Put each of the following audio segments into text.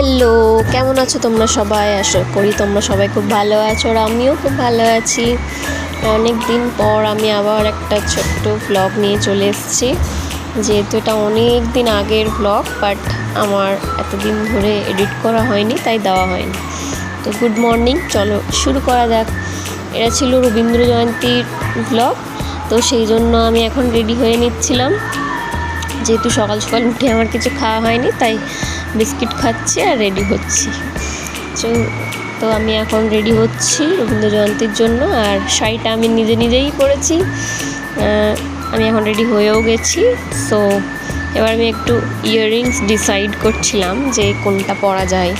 Hello, কেমন আছো তোমরা সবাই? আশা করি তোমরা সবাই খুব ভালো আছো, আর আমিও খুব ভালো আছি। অনেক দিন পর আমি আবার একটা ছোট্ট ভ্লগ নিয়ে চলে এসেছি। যেহেতু এটা অনেক দিন আগের ভ্লগ, বাট আমার এতদিন ধরে এডিট করা হয়নি, তাই দেওয়া হয়নি। তো গুড মর্নিং, চলো শুরু করা যাক। এটা ছিল রবীন্দ্র জয়ন্তীর ভ্লগ, তো সেই জন্য আমি এখন রেডি হয়ে নিচ্ছিলাম। যেহেতু সকাল সকাল উঠে আমার কিছু খাওয়া হয়নি, তাই বিস্কিট খাচ্ছি আর রেডি হচ্ছি। তো আমি এখন রেডি হচ্ছি রবীন্দ্র জয়ন্তীর জন্য, আর শাড়িটা আমি নিজেই পরেছি। আমি এখন রেডি হয়েও গেছি। সো এবার আমি একটু ইয়াররিংস ডিসাইড করছিলাম যে কোনটা পরা যায়।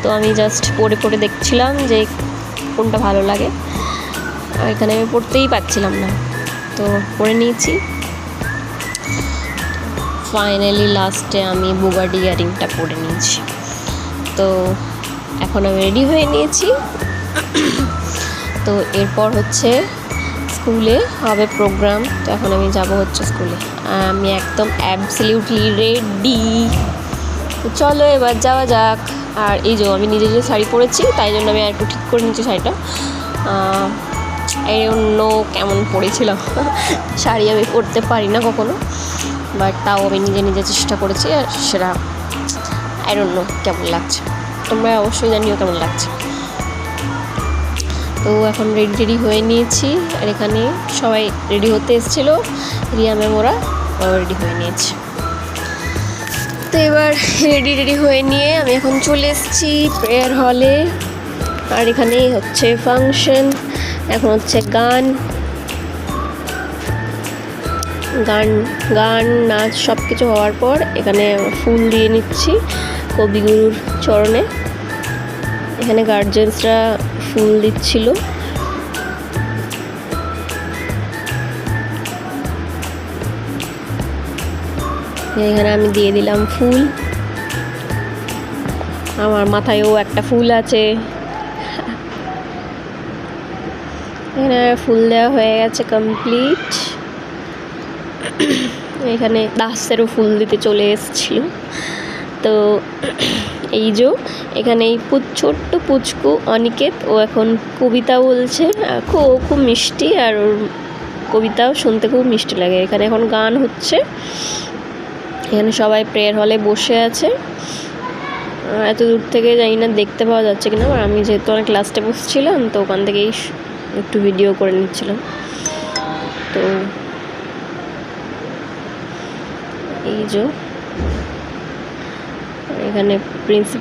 তো আমি জাস্ট পরে দেখছিলাম যে কোনটা ভালো লাগে। এখানে আমি পরতেই পারছিলাম না, তো পরে নিয়েছি। ফাইনালি লাস্টে আমি বুগাডি ইয়ারিংটা পরে নিয়েছি। তো এখন আমি রেডি হয়ে নিয়েছি। তো এরপর হচ্ছে স্কুলে হবে প্রোগ্রাম। তো এখন আমি যাব হচ্ছে স্কুলে। আমি একদম অ্যাবসলিউটলি রেডি। তো চলো এবার যাওয়া যাক। আর এই যে আমি নিজে শাড়ি পরেছি, তাই জন্য আমি আর একটু ঠিক করে নিচ্ছি শাড়িটা। এই অন্য কেমন পরেছিলাম, শাড়ি আমি পরতে পারি না কখনো, বাট তাও আমি নিজে চেষ্টা করেছি, আর সেটা আই ডোন্ট নো কেমন লাগছে। তোমরা অবশ্যই জানিও কেমন লাগছে। তো এখন রেডি হয়ে নিয়েছি, আর এখানে সবাই রেডি হতে এসেছিলো। রিয়া ম্যাম ওরা রেডি হয়ে নিয়েছে। তো এবার রেডি হয়ে নিয়ে আমি এখন চলে এসেছি প্রেয়ার হলে। আর এখানেই হচ্ছে ফাংশন। এখন হচ্ছে গান নাচ সব কিছু হওয়ার পর এখানে ফুল দিয়ে নিচ্ছি কবিগুরুর চরণে। এখানে গার্জেন্সরা ফুল দিচ্ছিল। এখানে আমি দিয়ে দিলাম ফুল। আমার মাথায়ও একটা ফুল আছে। এখানে ফুল দেওয়া হয়ে গেছে কমপ্লিট। এখানে দাসেরও ফুল দিতে চলে এসেছিল। তো এই যে এখানে এই ছোট্ট পুচকু অনিকেত, ও এখন কবিতা বলছে। খুব মিষ্টি, আর ওর কবিতাও শুনতে খুব মিষ্টি লাগে। এখানে এখন গান হচ্ছে। এখানে সবাই প্রেয়ার হলে বসে আছে। এত দূর থেকে জানি না দেখতে পাওয়া যাচ্ছে কিনা, আর আমি যেহেতু অনেক লাস্টে বসছিলাম, তো ওখান থেকেই একটু ভিডিও করে নিচ্ছিলাম। তো এই যে এখানে প্রিন্সিপাল